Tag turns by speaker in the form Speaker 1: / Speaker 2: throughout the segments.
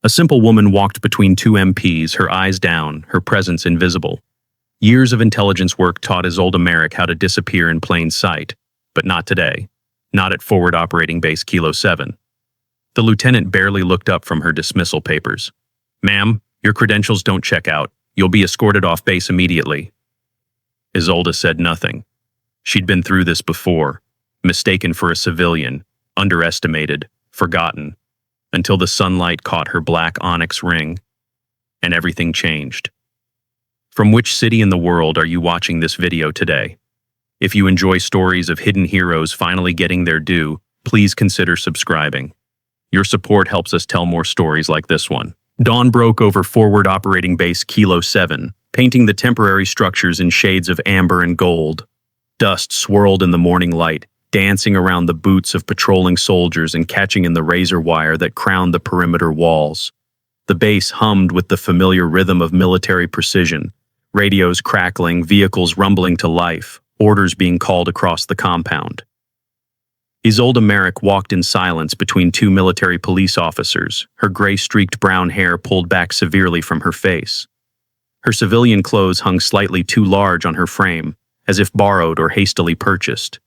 Speaker 1: A simple woman walked between two MPs, her eyes down, her presence invisible. Years of intelligence work taught Isolde Merrick how to disappear in plain sight, but not today. Not at Forward Operating Base Kilo 7. The lieutenant barely looked up from her dismissal papers. "Ma'am, your credentials don't check out. You'll be escorted off base immediately." Isolde said nothing. She'd been through this before, mistaken for a civilian, underestimated, forgotten, until the sunlight caught her black onyx ring, and everything changed. From which city in the world are you watching this video today? If you enjoy stories of hidden heroes finally getting their due, please consider subscribing. Your support helps us tell more stories like this one. Dawn broke over Forward Operating Base Kilo 7, painting the temporary structures in shades of amber and gold. Dust swirled in the morning light, dancing around the boots of patrolling soldiers and catching in the razor wire that crowned the perimeter walls. The base hummed with the familiar rhythm of military precision, radios crackling, vehicles rumbling to life, orders being called across the compound. Isolde Merrick walked in silence between two military police officers, her gray-streaked brown hair pulled back severely from her face. Her civilian clothes hung slightly too large on her frame, as if borrowed or hastily purchased.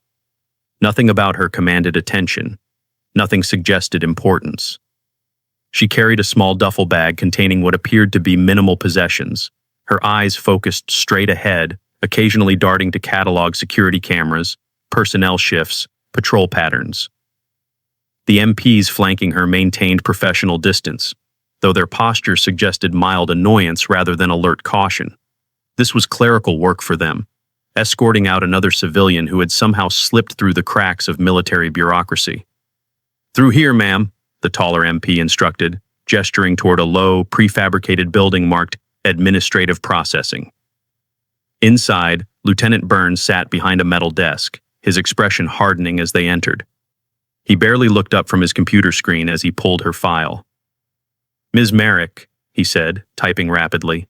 Speaker 1: Nothing about her commanded attention. Nothing suggested importance. She carried a small duffel bag containing what appeared to be minimal possessions, her eyes focused straight ahead, occasionally darting to catalog security cameras, personnel shifts, patrol patterns. The MPs flanking her maintained professional distance, though their posture suggested mild annoyance rather than alert caution. This was clerical work for them, escorting out another civilian who had somehow slipped through the cracks of military bureaucracy. "Through here, ma'am," the taller MP instructed, gesturing toward a low, prefabricated building marked Administrative Processing. Inside, Lieutenant Burns sat behind a metal desk, his expression hardening as they entered. He barely looked up from his computer screen as he pulled her file. "Ms. Merrick," he said, typing rapidly,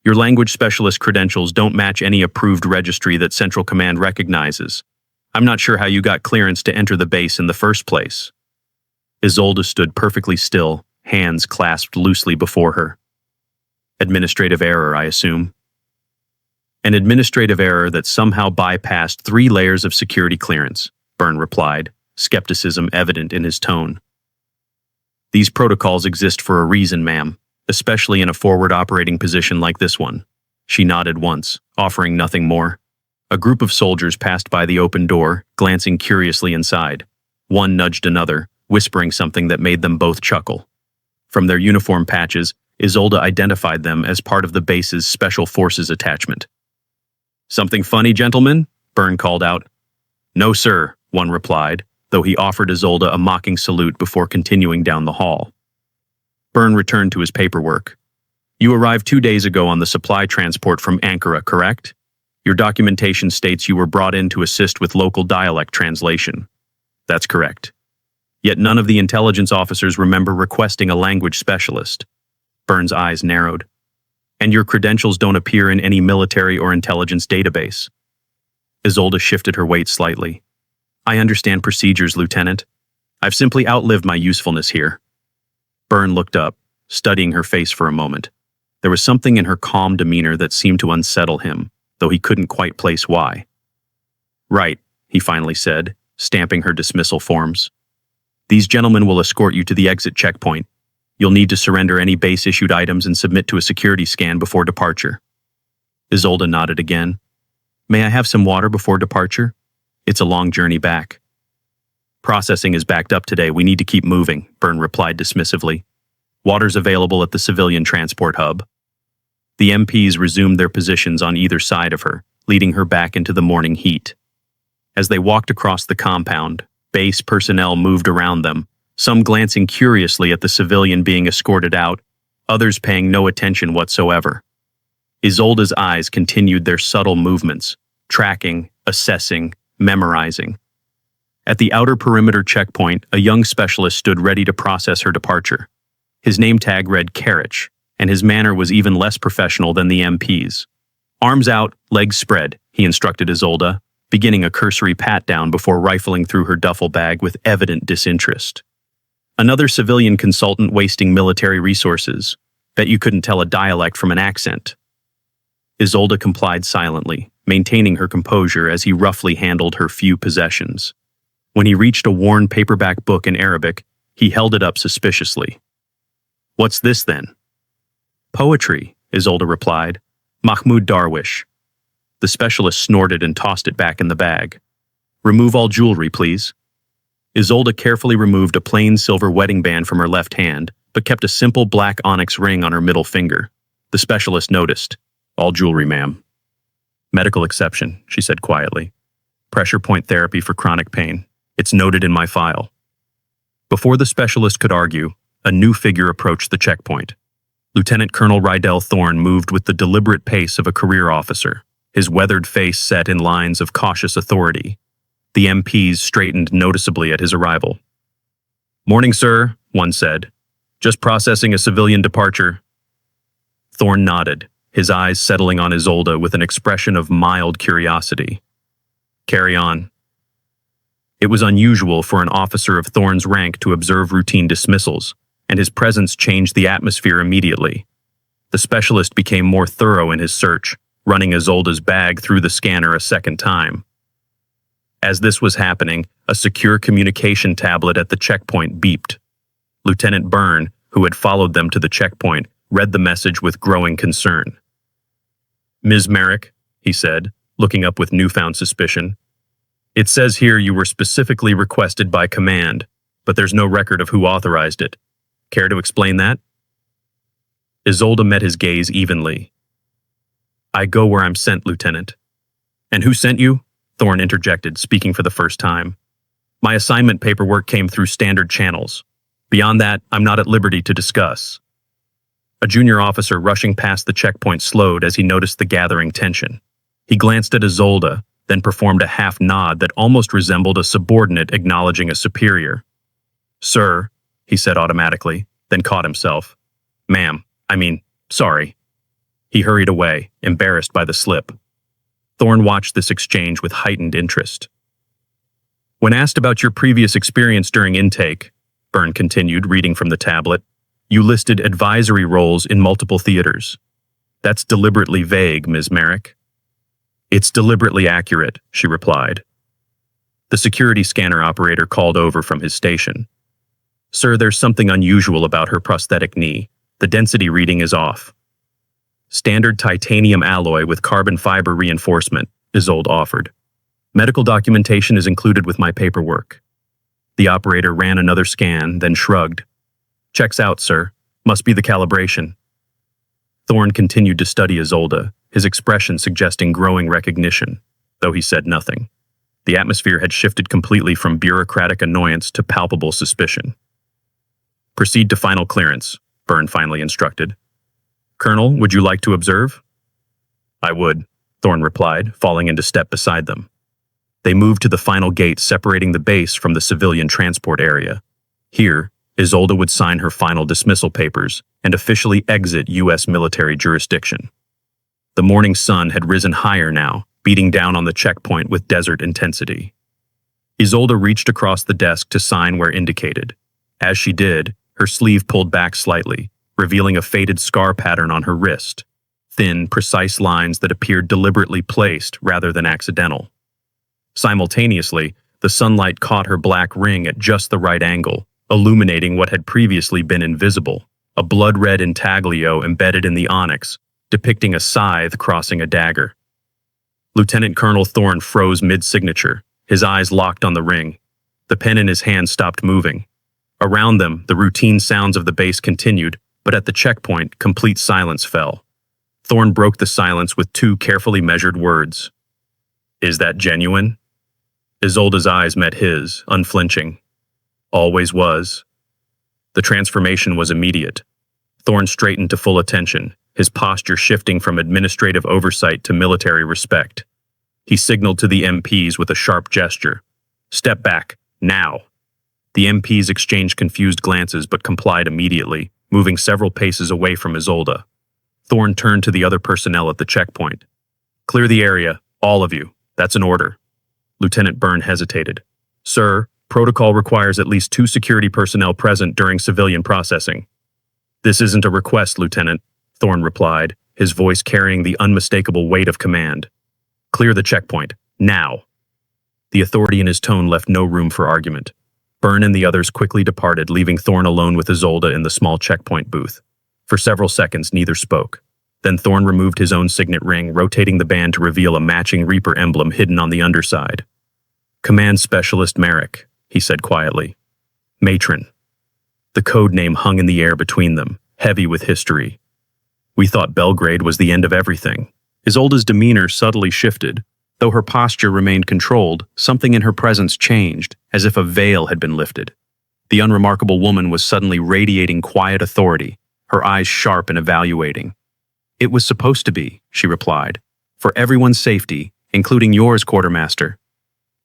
Speaker 1: "your language specialist credentials don't match any approved registry that Central Command recognizes. I'm not sure how you got clearance to enter the base in the first place." Isolde stood perfectly still, hands clasped loosely before her. "Administrative error, I assume." "An administrative error that somehow bypassed 3 layers of security clearance," Byrne replied, skepticism evident in his tone. "These protocols exist for a reason, ma'am, especially in a forward operating position like this one." She nodded once, offering nothing more. A group of soldiers passed by the open door, glancing curiously inside. One nudged another, whispering something that made them both chuckle. From their uniform patches, Isolde identified them as part of the base's Special Forces attachment. "Something funny, gentlemen?" Byrne called out. "No, sir," one replied, though he offered Isolde a mocking salute before continuing down the hall. Byrne returned to his paperwork. "You arrived 2 days ago on the supply transport from Ankara, correct? Your documentation states you were brought in to assist with local dialect translation." "That's correct." "Yet none of the intelligence officers remember requesting a language specialist." Byrne's eyes narrowed. "And your credentials don't appear in any military or intelligence database." Isolde shifted her weight slightly. "I understand procedures, Lieutenant. I've simply outlived my usefulness here." Byrne looked up, studying her face for a moment. There was something in her calm demeanor that seemed to unsettle him, though he couldn't quite place why. "Right," he finally said, stamping her dismissal forms. "These gentlemen will escort you to the exit checkpoint. You'll need to surrender any base-issued items and submit to a security scan before departure." Isolde nodded again. "May I have some water before departure? It's a long journey back." "Processing is backed up today. We need to keep moving," Byrne replied dismissively. "Water's available at the civilian transport hub." The MPs resumed their positions on either side of her, leading her back into the morning heat. As they walked across the compound, base personnel moved around them, some glancing curiously at the civilian being escorted out, others paying no attention whatsoever. Isolde's eyes continued their subtle movements, tracking, assessing, memorizing. At the outer perimeter checkpoint, a young specialist stood ready to process her departure. His name tag read Karich, and his manner was even less professional than the MP's. "Arms out, legs spread," he instructed Isolde, beginning a cursory pat-down before rifling through her duffel bag with evident disinterest. Another civilian consultant wasting military resources. Bet you couldn't tell a dialect from an accent. Isolde complied silently, maintaining her composure as he roughly handled her few possessions. When he reached a worn paperback book in Arabic, he held it up suspiciously. "What's this, then?" "Poetry," Isolde replied. "Mahmoud Darwish." The specialist snorted and tossed it back in the bag. "Remove all jewelry, please." Isolde carefully removed a plain silver wedding band from her left hand, but kept a simple black onyx ring on her middle finger. The specialist noticed. "All jewelry, ma'am." "Medical exception," she said quietly. "Pressure point therapy for chronic pain. It's noted in my file." Before the specialist could argue, a new figure approached the checkpoint. Lieutenant Colonel Rydell Thorne moved with the deliberate pace of a career officer, his weathered face set in lines of cautious authority. The MPs straightened noticeably at his arrival. "Morning, sir," one said. "Just processing a civilian departure." Thorne nodded, his eyes settling on Isolde with an expression of mild curiosity. "Carry on." It was unusual for an officer of Thorne's rank to observe routine dismissals, and his presence changed the atmosphere immediately. The specialist became more thorough in his search, running Isolde's bag through the scanner a second time. As this was happening, a secure communication tablet at the checkpoint beeped. Lieutenant Byrne, who had followed them to the checkpoint, read the message with growing concern. "Ms. Merrick," he said, looking up with newfound suspicion. "It says here you were specifically requested by command, but there's no record of who authorized it. Care to explain that?" Isolde met his gaze evenly. "I go where I'm sent, Lieutenant." "And who sent you?" Thorne interjected, speaking for the first time. "My assignment paperwork came through standard channels. Beyond that, I'm not at liberty to discuss." A junior officer rushing past the checkpoint slowed as he noticed the gathering tension. He glanced at Isolde, then performed a half nod that almost resembled a subordinate acknowledging a superior. "Sir," he said automatically, then caught himself. "Ma'am, sorry." He hurried away, embarrassed by the slip. Thorne watched this exchange with heightened interest. "When asked about your previous experience during intake," Byrne continued, reading from the tablet, "you listed advisory roles in multiple theaters. That's deliberately vague, Ms. Merrick." "It's deliberately accurate," she replied. The security scanner operator called over from his station. "Sir, there's something unusual about her prosthetic knee. The density reading is off." "Standard titanium alloy with carbon fiber reinforcement," Isolde offered. "Medical documentation is included with my paperwork." The operator ran another scan, then shrugged. "Checks out, sir. Must be the calibration." Thorne continued to study Isolde, his expression suggesting growing recognition, though he said nothing. The atmosphere had shifted completely from bureaucratic annoyance to palpable suspicion. "Proceed to final clearance," Byrne finally instructed. "Colonel, would you like to observe?" "I would," Thorne replied, falling into step beside them. They moved to the final gate separating the base from the civilian transport area. Here, Isolde would sign her final dismissal papers and officially exit U.S. military jurisdiction. The morning sun had risen higher now, beating down on the checkpoint with desert intensity. Isolde reached across the desk to sign where indicated. As she did, her sleeve pulled back slightly, revealing a faded scar pattern on her wrist, thin, precise lines that appeared deliberately placed rather than accidental. Simultaneously, the sunlight caught her black ring at just the right angle, illuminating what had previously been invisible, a blood-red intaglio embedded in the onyx, depicting a scythe crossing a dagger. Lieutenant Colonel Thorne froze mid-signature, his eyes locked on the ring. The pen in his hand stopped moving. Around them, the routine sounds of the base continued, but at the checkpoint, complete silence fell. Thorne broke the silence with two carefully measured words. "Is that genuine?" Isolde's eyes met his, unflinching. "Always was." The transformation was immediate. Thorne straightened to full attention, his posture shifting from administrative oversight to military respect. He signaled to the MPs with a sharp gesture. "Step back, now." The MPs exchanged confused glances but complied immediately, moving several paces away from Isolde. Thorne turned to the other personnel at the checkpoint. "Clear the area, all of you. That's an order." Lieutenant Byrne hesitated. "Sir, Protocol requires at least 2 security personnel present during civilian processing. This isn't a request, Lieutenant, Thorne replied, his voice carrying the unmistakable weight of command. Clear the checkpoint, now. The authority in his tone left no room for argument. Byrne and the others quickly departed, leaving Thorne alone with Isolde in the small checkpoint booth. For several seconds, neither spoke. Then Thorne removed his own signet ring, rotating the band to reveal a matching Reaper emblem hidden on the underside. Command Specialist Merrick, he said quietly. Matron. The code name hung in the air between them, heavy with history. We thought Belgrade was the end of everything. Isolde's demeanor subtly shifted. Though her posture remained controlled, something in her presence changed, as if a veil had been lifted. The unremarkable woman was suddenly radiating quiet authority, her eyes sharp and evaluating. It was supposed to be, she replied, for everyone's safety, including yours, Quartermaster.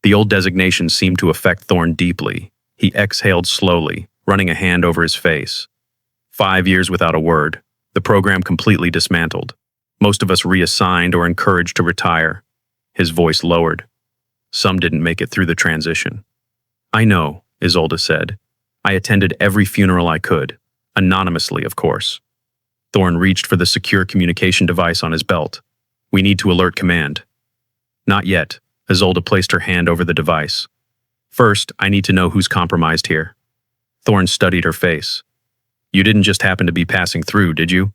Speaker 1: The old designation seemed to affect Thorne deeply. He exhaled slowly, running a hand over his face. 5 years without a word, the program completely dismantled. Most of us reassigned or encouraged to retire. His voice lowered. Some didn't make it through the transition. I know, Isolde said. I attended every funeral I could, anonymously, of course. Thorne reached for the secure communication device on his belt. We need to alert command. Not yet. Isolde placed her hand over the device. First, I need to know who's compromised here. Thorne studied her face. You didn't just happen to be passing through, did you?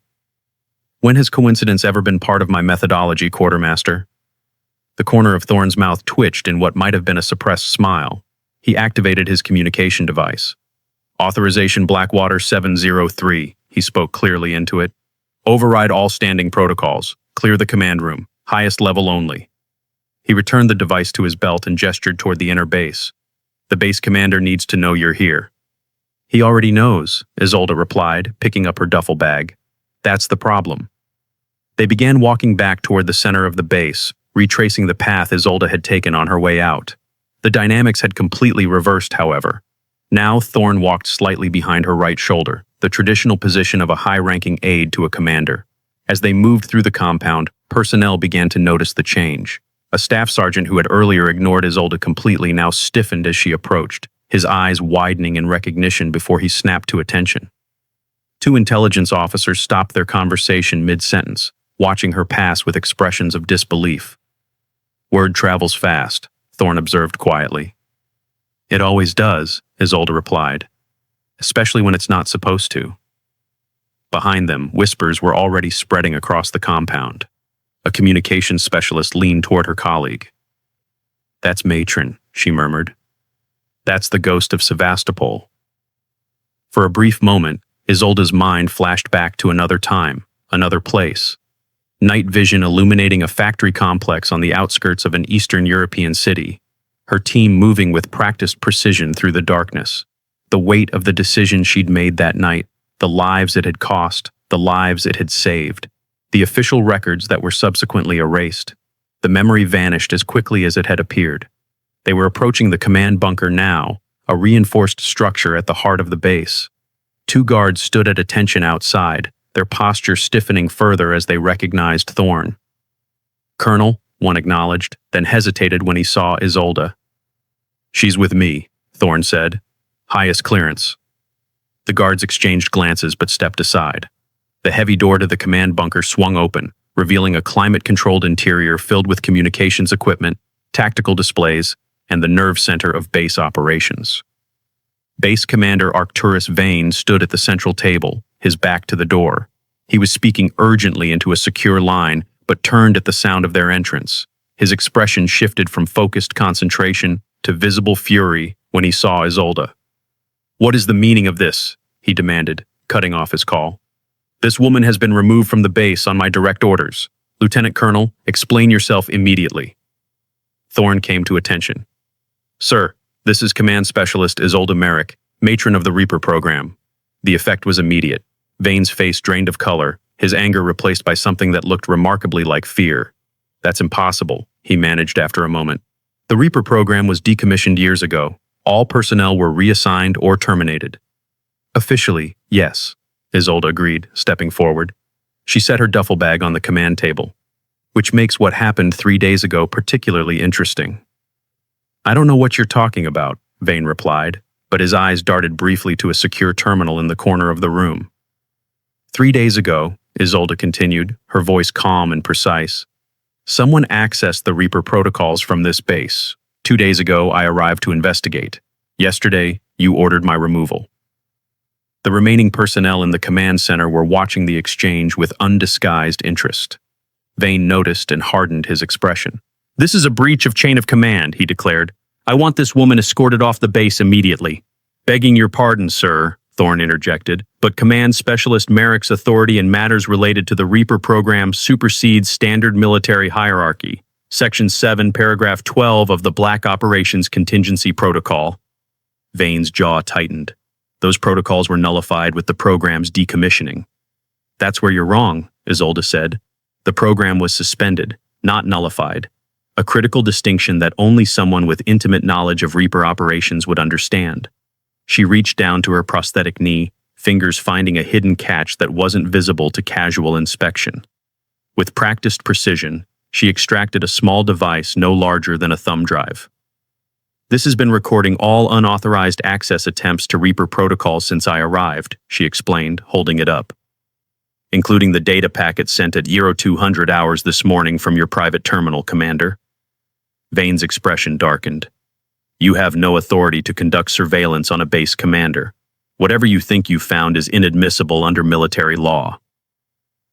Speaker 1: When has coincidence ever been part of my methodology, Quartermaster? The corner of Thorne's mouth twitched in what might have been a suppressed smile. He activated his communication device. Authorization Blackwater 703, he spoke clearly into it. Override all standing protocols. Clear the command room. Highest level only. He returned the device to his belt and gestured toward the inner base. The base commander needs to know you're here. He already knows, Isolde replied, picking up her duffel bag. That's the problem. They began walking back toward the center of the base, retracing the path Isolde had taken on her way out. The dynamics had completely reversed, however. Now Thorne walked slightly behind her right shoulder, the traditional position of a high-ranking aide to a commander. As they moved through the compound, personnel began to notice the change. A staff sergeant who had earlier ignored Isolde completely now stiffened as she approached, his eyes widening in recognition before he snapped to attention. 2 intelligence officers stopped their conversation mid-sentence, watching her pass with expressions of disbelief. Word travels fast, Thorne observed quietly. It always does, Isolde replied, especially when it's not supposed to. Behind them, whispers were already spreading across the compound. A communications specialist leaned toward her colleague. That's Matron, she murmured. That's the ghost of Sevastopol. For a brief moment, Isolde's mind flashed back to another time, another place. Night vision illuminating a factory complex on the outskirts of an Eastern European city, her team moving with practiced precision through the darkness. The weight of the decision she'd made that night, the lives it had cost, the lives it had saved. The official records that were subsequently erased. The memory vanished as quickly as it had appeared. They were approaching the command bunker now, a reinforced structure at the heart of the base. 2 guards stood at attention outside, their posture stiffening further as they recognized Thorne. Colonel, one acknowledged, then hesitated when he saw Isolde. She's with me, Thorne said. Highest clearance. The guards exchanged glances but stepped aside. The heavy door to the command bunker swung open, revealing a climate-controlled interior filled with communications equipment, tactical displays, and the nerve center of base operations. Base Commander Arcturus Vane stood at the central table, his back to the door. He was speaking urgently into a secure line, but turned at the sound of their entrance. His expression shifted from focused concentration to visible fury when he saw Isolde. What is the meaning of this? He demanded, cutting off his call. This woman has been removed from the base on my direct orders. Lieutenant Colonel, explain yourself immediately. Thorne came to attention. Sir, this is Command Specialist Isolde Merrick, matron of the Reaper program. The effect was immediate. Vane's face drained of color, his anger replaced by something that looked remarkably like fear. That's impossible, he managed after a moment. The Reaper program was decommissioned years ago. All personnel were reassigned or terminated. Officially, yes, Isolde agreed, stepping forward. She set her duffel bag on the command table, which makes what happened 3 days ago particularly interesting. I don't know what you're talking about, Vane replied, but his eyes darted briefly to a secure terminal in the corner of the room. 3 days ago, Isolde continued, her voice calm and precise, someone accessed the Reaper protocols from this base. 2 days ago, I arrived to investigate. Yesterday, you ordered my removal. The remaining personnel in the command center were watching the exchange with undisguised interest. Vane noticed and hardened his expression. This is a breach of chain of command, he declared. I want this woman escorted off the base immediately. Begging your pardon, sir, Thorne interjected, but Command Specialist Merrick's authority in matters related to the Reaper program supersedes standard military hierarchy. Section 7, Paragraph 12 of the Black Operations Contingency Protocol. Vane's jaw tightened. Those protocols were nullified with the program's decommissioning. That's where you're wrong, Isolde said. The program was suspended, not nullified. A critical distinction that only someone with intimate knowledge of Reaper operations would understand. She reached down to her prosthetic knee, fingers finding a hidden catch that wasn't visible to casual inspection. With practiced precision, she extracted a small device no larger than a thumb drive. This has been recording all unauthorized access attempts to Reaper protocols since I arrived, she explained, holding it up. Including the data packet sent at 0200 hours this morning from your private terminal, Commander. Vane's expression darkened. You have no authority to conduct surveillance on a base commander. Whatever you think you found is inadmissible under military law.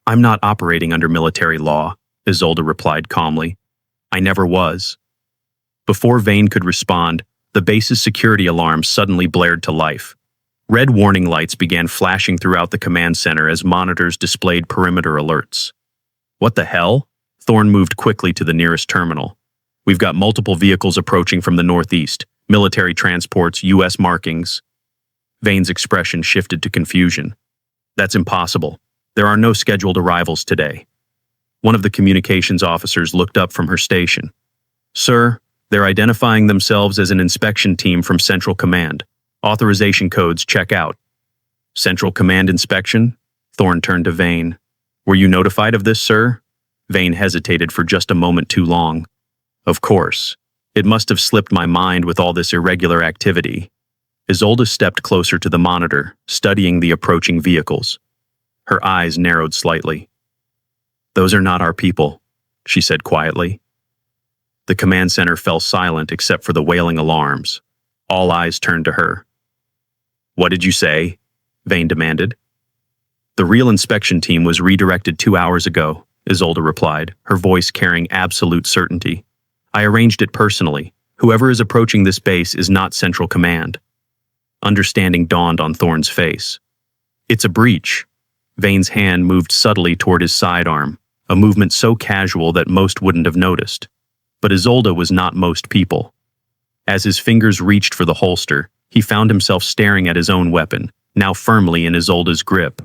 Speaker 1: I'm not operating under military law, Isolde replied calmly. I never was. Before Vane could respond, the base's security alarm suddenly blared to life. Red warning lights began flashing throughout the command center as monitors displayed perimeter alerts. What the hell? Thorne moved quickly to the nearest terminal. We've got multiple vehicles approaching from the northeast, military transports, U.S. markings. Vane's expression shifted to confusion. That's impossible. There are no scheduled arrivals today. One of the communications officers looked up from her station. Sir, they're identifying themselves as an inspection team from Central Command. Authorization codes check out. Central Command inspection? Thorne turned to Vane. Were you notified of this, sir? Vane hesitated for just a moment too long. Of course. It must have slipped my mind with all this irregular activity. Isolde stepped closer to the monitor, studying the approaching vehicles. Her eyes narrowed slightly. Those are not our people, she said quietly. The command center fell silent except for the wailing alarms. All eyes turned to her. What did you say? Vane demanded. The real inspection team was redirected 2 hours ago, Isolde replied, her voice carrying absolute certainty. I arranged it personally. Whoever is approaching this base is not Central Command. Understanding dawned on Thorne's face. It's a breach. Vane's hand moved subtly toward his sidearm, a movement so casual that most wouldn't have noticed. But Isolde was not most people. As his fingers reached for the holster, he found himself staring at his own weapon, now firmly in Isolde's grip.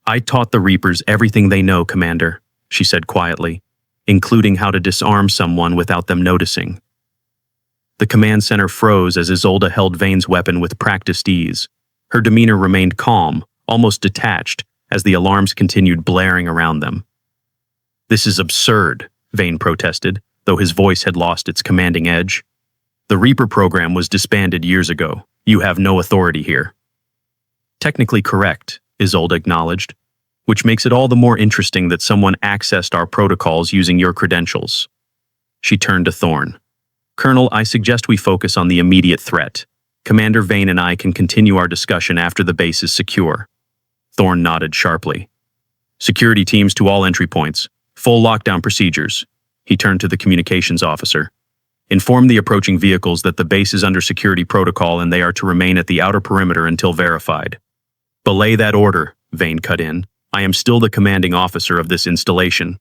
Speaker 1: I taught the Reapers everything they know, Commander, she said quietly, including how to disarm someone without them noticing. The command center froze as Isolde held Vane's weapon with practiced ease. Her demeanor remained calm, almost detached, as the alarms continued blaring around them. This is absurd, Vane protested, though his voice had lost its commanding edge. The Reaper program was disbanded years ago. You have no authority here. Technically correct, Isolde acknowledged, which makes it all the more interesting that someone accessed our protocols using your credentials. She turned to Thorne. Colonel, I suggest we focus on the immediate threat. Commander Vane and I can continue our discussion after the base is secure. Thorne nodded sharply. Security teams to all entry points. Full lockdown procedures. He turned to the communications officer. Inform the approaching vehicles that the base is under security protocol and they are to remain at the outer perimeter until verified. Belay that order, Vane cut in. I am still the commanding officer of this installation.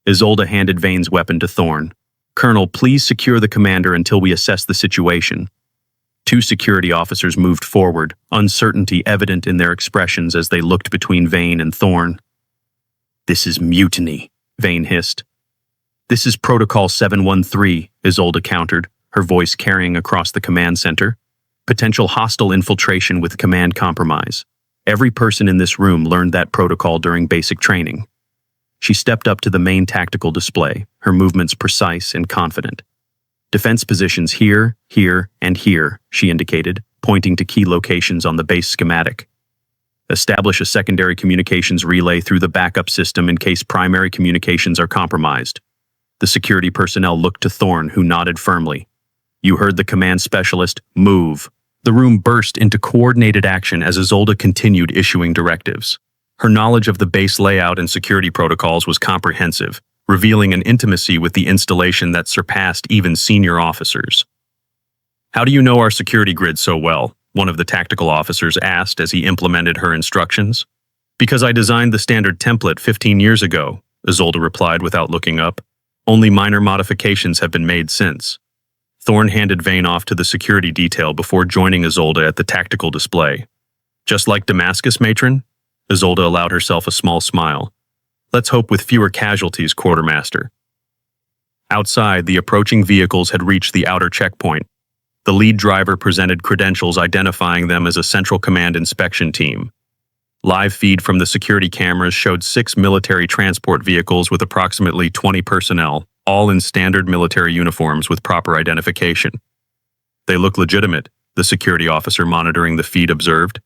Speaker 1: Isolde handed Vane's weapon to Thorne. Colonel, please secure the commander until we assess the situation. Two security officers moved forward, uncertainty evident in their expressions as they looked between Vane and Thorne. This is mutiny, Vane hissed. This is Protocol 713, Isolde countered, her voice carrying across the command center. Potential hostile infiltration with command compromise. Every person in this room learned that protocol during basic training. She stepped up to the main tactical display, her movements precise and confident. Defense positions here, here, and here, she indicated, pointing to key locations on the base schematic. Establish a secondary communications relay through the backup system in case primary communications are compromised. The security personnel looked to Thorne, who nodded firmly. You heard the command specialist, move. The room burst into coordinated action as Isolde continued issuing directives. Her knowledge of the base layout and security protocols was comprehensive, revealing an intimacy with the installation that surpassed even senior officers. How do you know our security grid so well? One of the tactical officers asked as he implemented her instructions. Because I designed the standard template 15 years ago, Isolde replied without looking up. Only minor modifications have been made since. Thorne handed Vane off to the security detail before joining Isolde at the tactical display. Just like Damascus, matron? Isolde allowed herself a small smile. Let's hope with fewer casualties, quartermaster. Outside, the approaching vehicles had reached the outer checkpoint. The lead driver presented credentials identifying them as a Central Command inspection team. Live feed from the security cameras showed 6 military transport vehicles with approximately 20 personnel, all in standard military uniforms with proper identification. They look legitimate, the security officer monitoring the feed observed.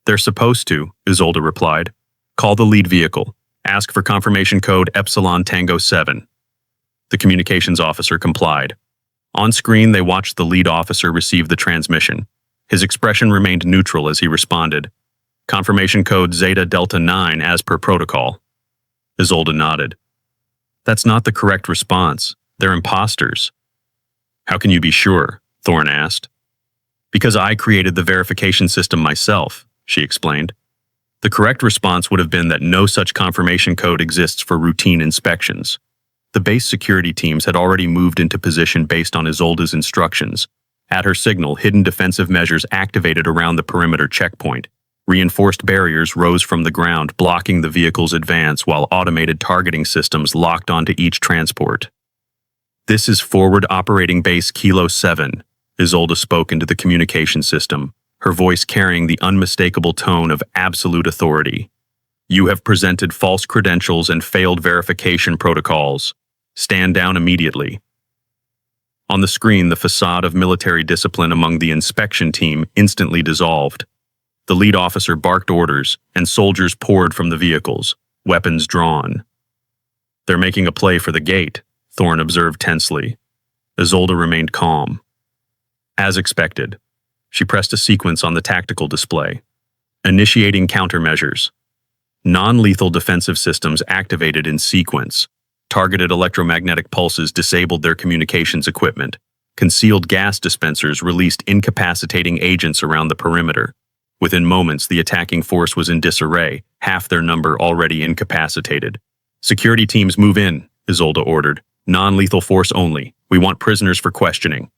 Speaker 1: They're supposed to, Isolde replied. Call the lead vehicle. Ask for confirmation code Epsilon Tango 7. The communications officer complied. On screen, they watched the lead officer receive the transmission. His expression remained neutral as he responded. Confirmation code Zeta Delta 9 as per protocol. Isolde nodded. That's not the correct response. They're imposters. How can you be sure? Thorne asked. Because I created the verification system myself, she explained. The correct response would have been that no such confirmation code exists for routine inspections. The base security teams had already moved into position based on Isolde's instructions. At her signal, hidden defensive measures activated around the perimeter checkpoint. Reinforced barriers rose from the ground, blocking the vehicle's advance, while automated targeting systems locked onto each transport. This is Forward Operating Base Kilo 7, Isolde spoke into the communication system, her voice carrying the unmistakable tone of absolute authority. You have presented false credentials and failed verification protocols. Stand down immediately. On the screen, the facade of military discipline among the inspection team instantly dissolved. The lead officer barked orders, and soldiers poured from the vehicles, weapons drawn. They're making a play for the gate, Thorne observed tensely. Isolde remained calm. As expected, she pressed a sequence on the tactical display. Initiating countermeasures. Non-lethal defensive systems activated in sequence. Targeted electromagnetic pulses disabled their communications equipment. Concealed gas dispensers released incapacitating agents around the perimeter. Within moments, the attacking force was in disarray, half their number already incapacitated. Security teams move in, Isolde ordered. Non-lethal force only. We want prisoners for questioning.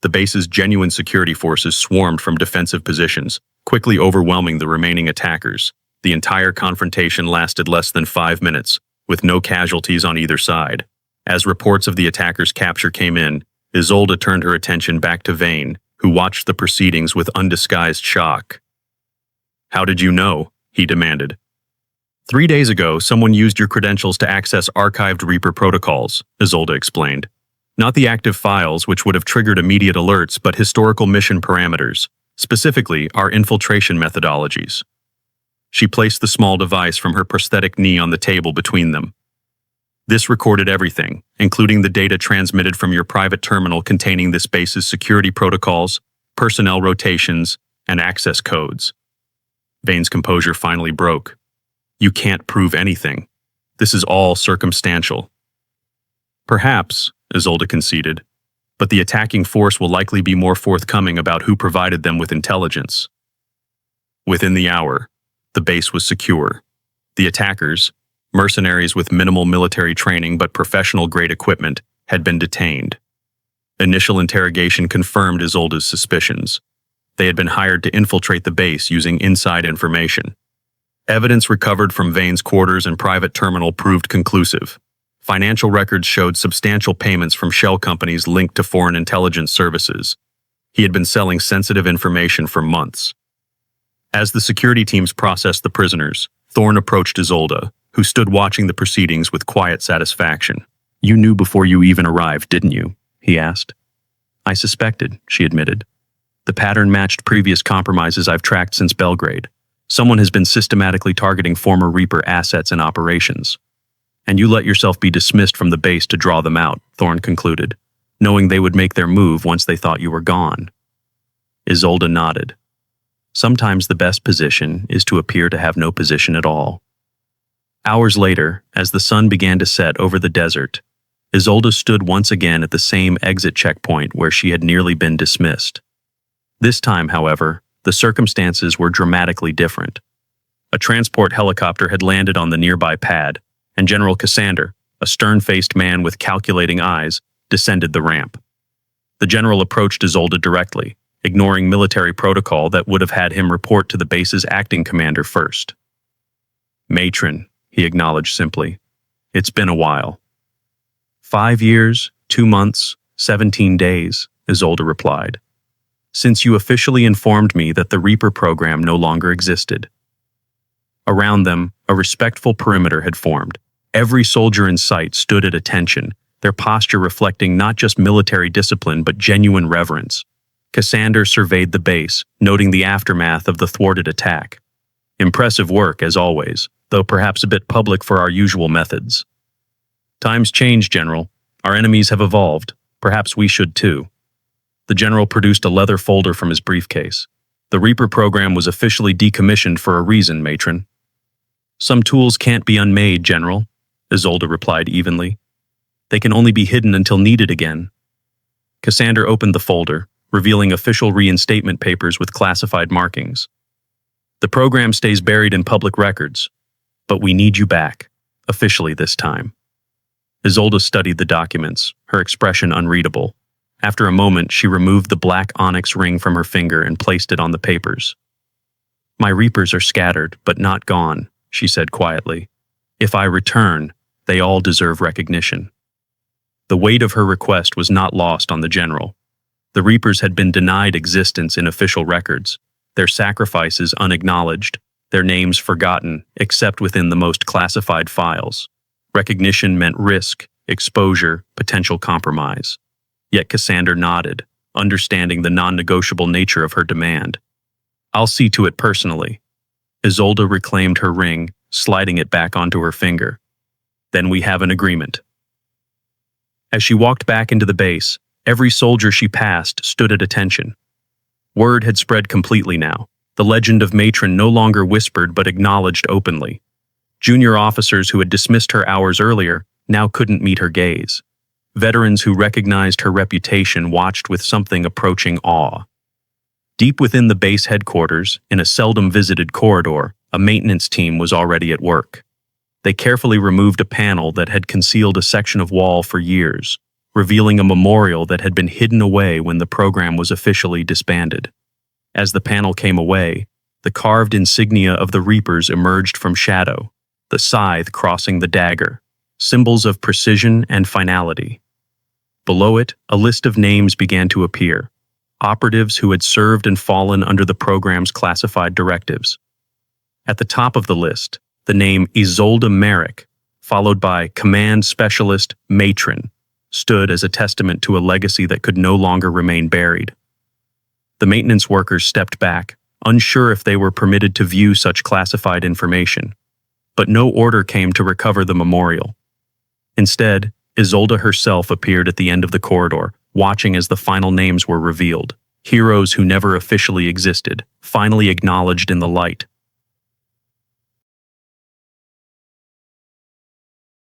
Speaker 1: The base's genuine security forces swarmed from defensive positions, quickly overwhelming the remaining attackers. The entire confrontation lasted less than 5 minutes, with no casualties on either side. As reports of the attackers' capture came in, Isolde turned her attention back to Vane, who watched the proceedings with undisguised shock. How did you know? He demanded. 3 days ago, someone used your credentials to access archived Reaper protocols, Isolde explained. Not the active files, which would have triggered immediate alerts, but historical mission parameters, specifically our infiltration methodologies. She placed the small device from her prosthetic knee on the table between them. This recorded everything, including the data transmitted from your private terminal containing this base's security protocols, personnel rotations, and access codes. Vane's composure finally broke. You can't prove anything. This is all circumstantial. Perhaps, Isolde conceded, but the attacking force will likely be more forthcoming about who provided them with intelligence. Within the hour, the base was secure. The attackers, mercenaries with minimal military training but professional-grade equipment, had been detained. Initial interrogation confirmed Isolde's suspicions. They had been hired to infiltrate the base using inside information. Evidence recovered from Vane's quarters and private terminal proved conclusive. Financial records showed substantial payments from shell companies linked to foreign intelligence services. He had been selling sensitive information for months. As the security teams processed the prisoners, Thorne approached Isolde, who stood watching the proceedings with quiet satisfaction. You knew before you even arrived, didn't you? He asked. I suspected, she admitted. The pattern matched previous compromises I've tracked since Belgrade. Someone has been systematically targeting former Reaper assets and operations. And you let yourself be dismissed from the base to draw them out, Thorne concluded, knowing they would make their move once they thought you were gone. Isolde nodded. Sometimes the best position is to appear to have no position at all. Hours later, as the sun began to set over the desert, Isolde stood once again at the same exit checkpoint where she had nearly been dismissed. This time, however, the circumstances were dramatically different. A transport helicopter had landed on the nearby pad, and General Cassander, a stern-faced man with calculating eyes, descended the ramp. The general approached Isolde directly, ignoring military protocol that would have had him report to the base's acting commander first. "Matron," he acknowledged simply. "It's been a while." 5 years, 2 months, 17 days, Isolde replied. "Since you officially informed me that the Reaper program no longer existed." Around them, a respectful perimeter had formed. Every soldier in sight stood at attention, their posture reflecting not just military discipline but genuine reverence. Cassander surveyed the base, noting the aftermath of the thwarted attack. "Impressive work, as always, though perhaps a bit public for our usual methods." "Times change, General. Our enemies have evolved. Perhaps we should too." The general produced a leather folder from his briefcase. "The Reaper program was officially decommissioned for a reason, Matron." "Some tools can't be unmade, General," Isolde replied evenly. "They can only be hidden until needed again." Cassander opened the folder, revealing official reinstatement papers with classified markings. "The program stays buried in public records, but we need you back, officially this time." Isolde studied the documents, her expression unreadable. After a moment, she removed the black onyx ring from her finger and placed it on the papers. "My Reapers are scattered, but not gone," she said quietly. "If I return, they all deserve recognition." The weight of her request was not lost on the general. The Reapers had been denied existence in official records, their sacrifices unacknowledged, their names forgotten except within the most classified files. Recognition meant risk, exposure, potential compromise. Yet Cassander nodded, understanding the non-negotiable nature of her demand. "I'll see to it personally." Isolde reclaimed her ring, sliding it back onto her finger. "Then we have an agreement." As she walked back into the base, every soldier she passed stood at attention. Word had spread completely now. The legend of Matron no longer whispered but acknowledged openly. Junior officers who had dismissed her hours earlier now couldn't meet her gaze. Veterans who recognized her reputation watched with something approaching awe. Deep within the base headquarters, in a seldom visited corridor, a maintenance team was already at work. They carefully removed a panel that had concealed a section of wall for years, revealing a memorial that had been hidden away when the program was officially disbanded. As the panel came away, the carved insignia of the Reapers emerged from shadow, the scythe crossing the dagger, symbols of precision and finality. Below it, a list of names began to appear, operatives who had served and fallen under the program's classified directives. At the top of the list, the name Isolde Merrick, followed by Command Specialist Matron, stood as a testament to a legacy that could no longer remain buried. The maintenance workers stepped back, unsure if they were permitted to view such classified information, but no order came to recover the memorial. Instead, Isolde herself appeared at the end of the corridor, watching as the final names were revealed. Heroes who never officially existed, finally acknowledged in the light,